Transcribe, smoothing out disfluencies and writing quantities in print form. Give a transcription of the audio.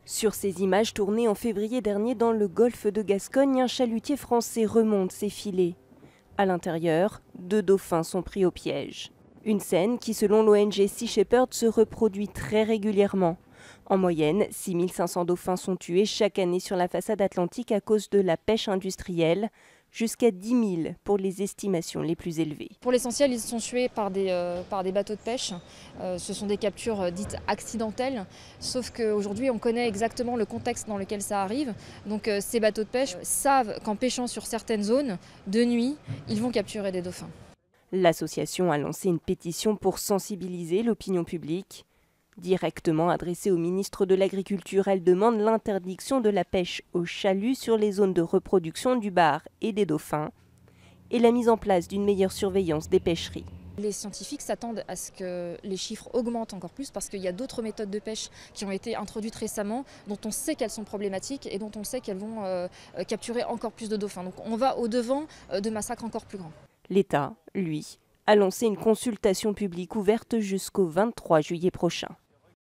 Sur ces images tournées en février dernier dans le golfe de Gascogne, un chalutier français remonte ses filets. À l'intérieur, 2 dauphins sont pris au piège. Une scène qui, selon l'ONG Sea Shepherd, se reproduit très régulièrement. En moyenne, 6500 dauphins sont tués chaque année sur la façade atlantique à cause de la pêche industrielle, jusqu'à 10 000 pour les estimations les plus élevées. Pour l'essentiel, ils sont tués par des bateaux de pêche. Ce sont des captures dites accidentelles, sauf qu'aujourd'hui on connaît exactement le contexte dans lequel ça arrive. Donc ces bateaux de pêche savent qu'en pêchant sur certaines zones, de nuit, ils vont capturer des dauphins. L'association a lancé une pétition pour sensibiliser l'opinion publique. Directement adressée au ministre de l'Agriculture, elle demande l'interdiction de la pêche au chalut sur les zones de reproduction du bar et des dauphins et la mise en place d'une meilleure surveillance des pêcheries. Les scientifiques s'attendent à ce que les chiffres augmentent encore plus parce qu'il y a d'autres méthodes de pêche qui ont été introduites récemment, dont on sait qu'elles sont problématiques et dont on sait qu'elles vont capturer encore plus de dauphins. Donc on va au-devant de massacres encore plus grands. L'État, lui, a lancé une consultation publique ouverte jusqu'au 23 juillet prochain.